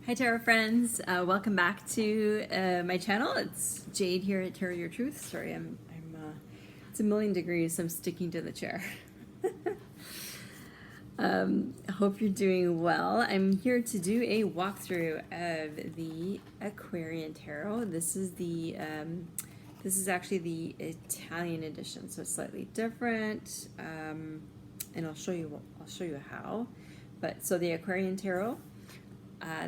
Hi Tarot friends, welcome back to my channel. It's Jade here at Tarot Your Truth. Sorry, it's a million degrees, so I'm sticking to the chair. I hope you're doing well. I'm here to do a walkthrough of the Aquarian Tarot. This is actually the Italian edition, so it's slightly different, and I'll show you how. But so the Aquarian Tarot.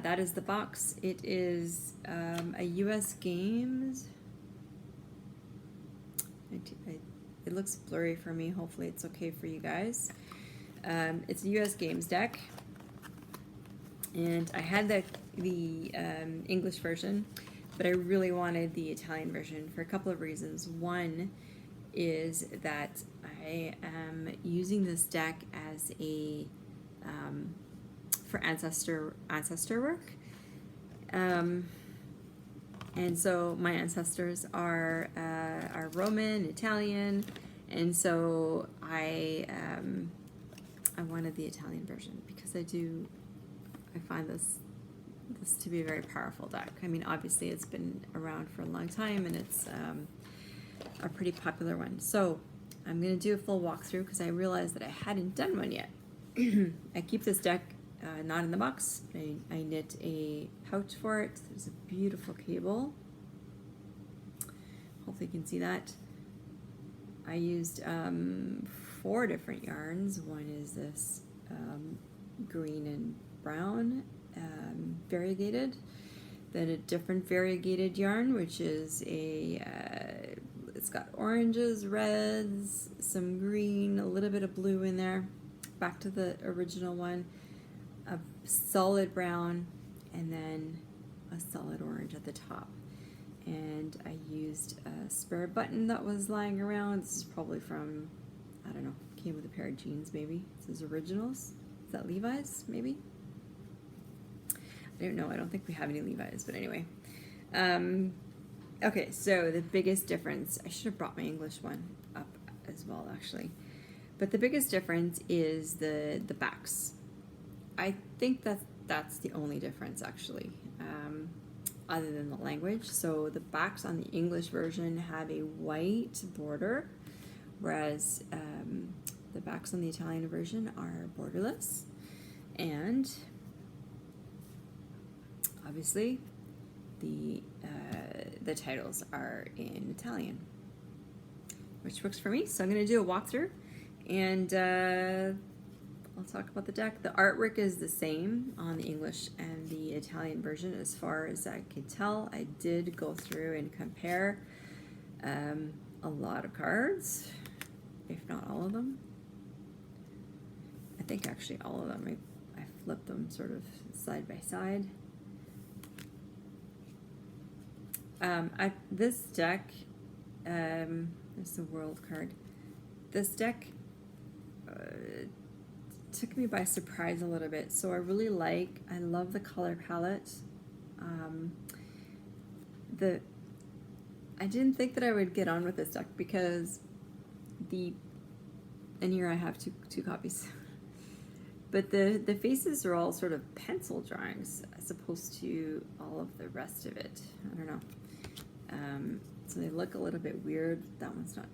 That is the box. It is a US Games. It looks blurry for me. Hopefully it's okay for you guys. It's a US Games deck. And I had the English version, but I really wanted the Italian version for a couple of reasons. One is that I am using this deck as a for ancestor work, and so my ancestors are Roman, Italian, and so I wanted the Italian version because I find this to be a very powerful deck. I mean, obviously it's been around for a long time and it's a pretty popular one. So I'm going to do a full walkthrough because I realized that I hadn't done one yet. I keep this deck not in the box. I knit a pouch for it. There's a beautiful cable. Hopefully you can see that. I used 4 different yarns. One is this green and brown variegated. Then a different variegated yarn, which is it's got oranges, reds, some green, a little bit of blue in there. Back to the original one, a solid brown, and then a solid orange at the top. And I used a spare button that was lying around. This is probably from, I don't know, came with a pair of jeans maybe. This is originals. Is that Levi's maybe? I don't know. I don't think we have any Levi's, but anyway. Okay, so the biggest difference, I should have brought my English one up as well actually. But the biggest difference is the backs. I think that's the only difference actually, other than the language. So the backs on the English version have a white border, whereas the backs on the Italian version are borderless. And obviously the titles are in Italian, which works for me. So I'm going to do a walkthrough. And I'll talk about the deck. The artwork is the same on the English and the Italian version as far as I could tell. I did go through and compare a lot of cards, if not all of them. I think actually all of them. I flipped them sort of side by side. This deck, there's the world card. This deck took me by surprise a little bit. So I love the color palette. I didn't think that I would get on with this deck because and here I have two copies. But the faces are all sort of pencil drawings as opposed to all of the rest of it. I don't know. So they look a little bit weird. That one's not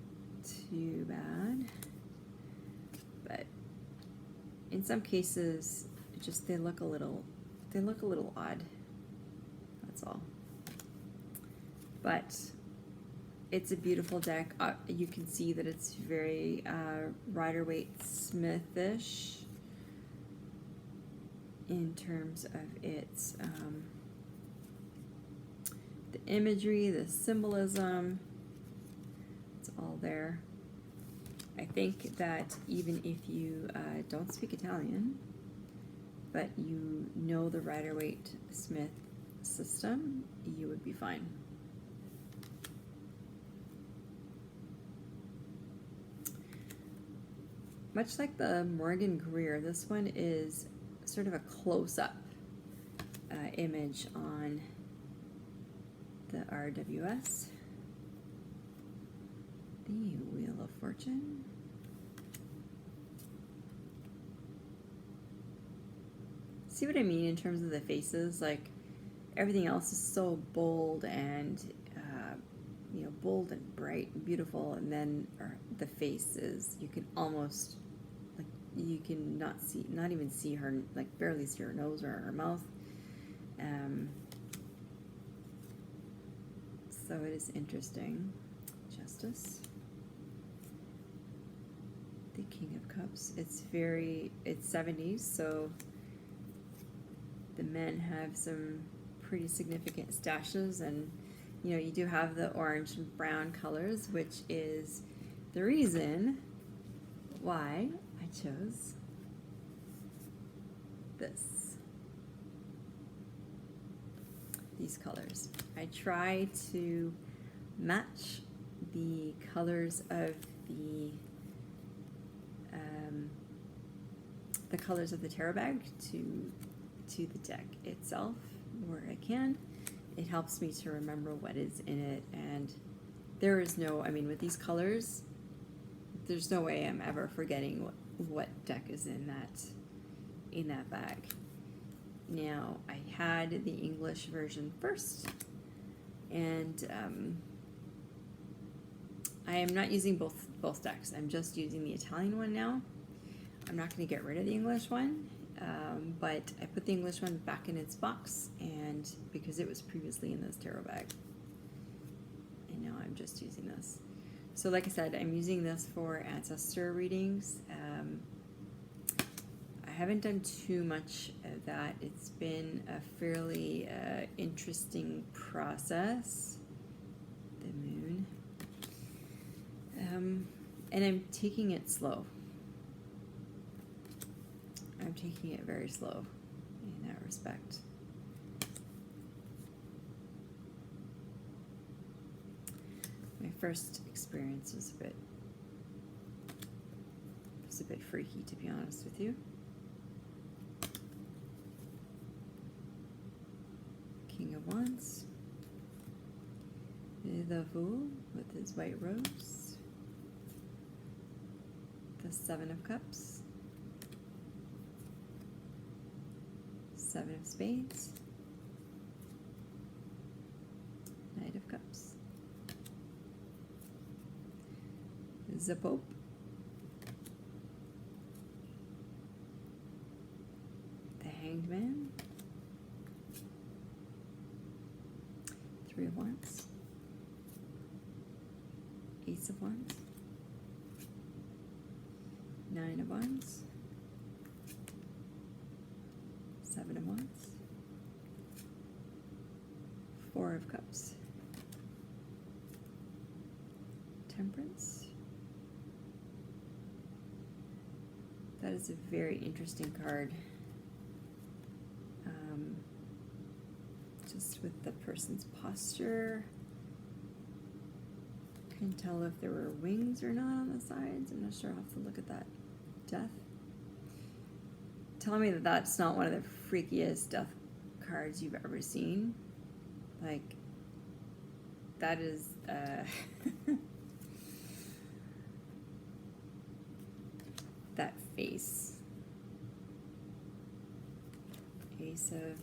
too bad. But in some cases, they look a little odd. That's all. But it's a beautiful deck. You can see that it's very Rider-Waite-Smith-ish in terms of its the imagery, the symbolism. It's all there. I think that even if you don't speak Italian, but you know the Rider-Waite-Smith system, you would be fine. Much like the Morgan Greer, this one is sort of a close-up image on the RWS. The Wheel of Fortune. See what I mean in terms of the faces? Like, everything else is so bold and, you know, bold and bright and beautiful, and then the face is, you can almost, like, you can not even see her, like, barely see her nose or her mouth. So it is interesting. Justice. The King of Cups. It's 70s, so the men have some pretty significant stashes, and you know, you do have the orange and brown colors, which is the reason why I chose these colors. I try to match the colors of the colors of the tarot bag to the deck itself where I can. It helps me to remember what is in it, and there is no, I mean, with these colors, there's no way I'm ever forgetting what deck is in that bag. Now, I had the English version first, and I am not using both decks. I'm just using the Italian one now. I'm not going to get rid of the English one, but I put the English one back in its box, and because it was previously in this tarot bag, and now I'm just using this. So like I said, I'm using this for ancestor readings. I haven't done too much of that. It's been a fairly interesting process. The moon. And I'm taking it slow. I'm taking it very slow in that respect. My first experience was a bit freaky, to be honest with you. King of Wands. The Fool with his white rose. The Seven of Cups. Seven of Spades. Knight of Cups. The Pope. The Hanged Man. Three of Wands. Ace of Wands. Nine of Wands. Seven of Wands. Four of Cups. Temperance. That is a very interesting card. Just with the person's posture. Couldn't tell if there were wings or not on the sides. I'm not sure. I'll have to look at that. Death. Tell me that that's not one of the freakiest death cards you've ever seen. Like, that is that face. Ace of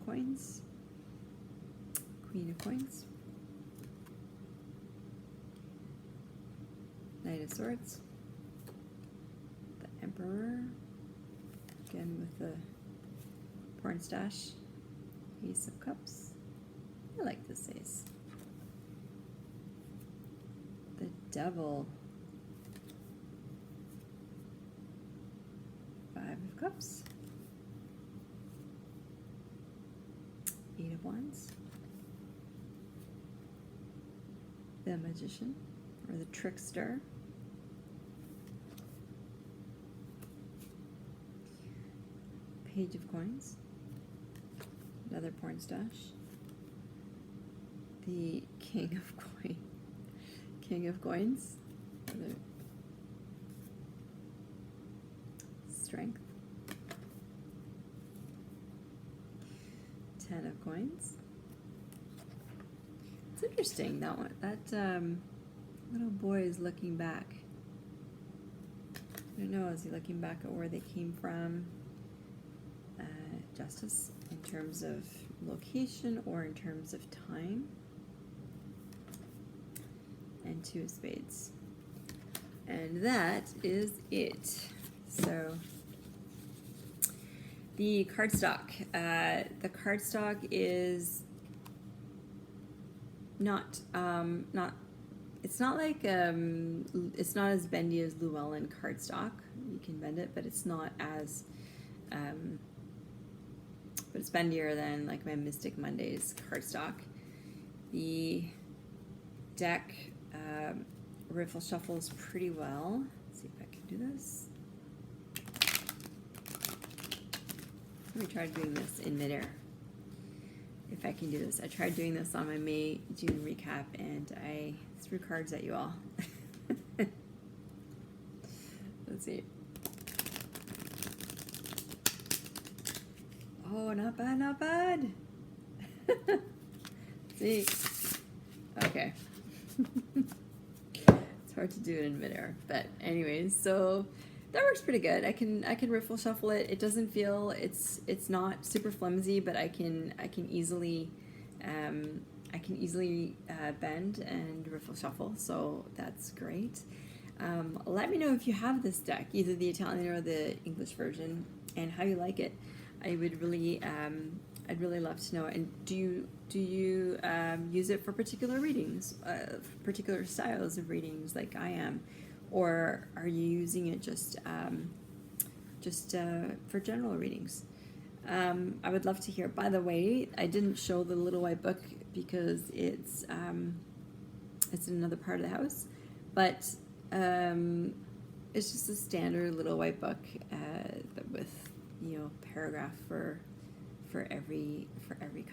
coins. Queen of coins. Knight of Swords. The Emperor. Again with the porn stash. Ace of Cups. I like this ace. The Devil. Five of Cups. Eight of Wands. The Magician, or the Trickster. Page of Coins. Another porn stash. The King of Coins. Another Strength. 10 of Coins. It's interesting, that one. That little boy is looking back. I don't know, is he looking back at where they came from? justice in terms of location or in terms of time. And 2 of spades. And that is it. So the cardstock. The cardstock is not it's not like it's not as bendy as Llewellyn cardstock. You can bend it, but it's not as but it's bendier than like my Mystic Mondays cardstock. The deck riffle shuffles pretty well. Let's see if I can do this. Let me try doing this in midair. If I can do this. I tried doing this on my May-June recap and I threw cards at you all. Let's see. Oh, not bad, not bad. See? Okay. It's hard to do it in midair, but anyways, so that works pretty good. I can riffle shuffle it. It doesn't feel it's not super flimsy, but I can easily bend and riffle shuffle. So that's great. Let me know if you have this deck, either the Italian or the English version, and how you like it. I would really I'd really love to know. And do you use it for particular readings, particular styles of readings, like I am? Or are you using it just for general readings? I would love to hear. By the way, I didn't show the little white book because it's in another part of the house, but it's just a standard little white book with paragraph for every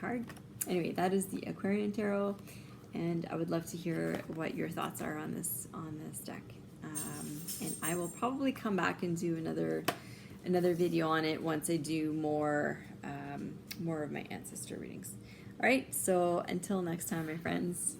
card. Anyway, that is the Aquarian Tarot, and I would love to hear what your thoughts are on this deck. And I will probably come back and do another video on it once I do more of my ancestor readings. All right, so until next time, my friends.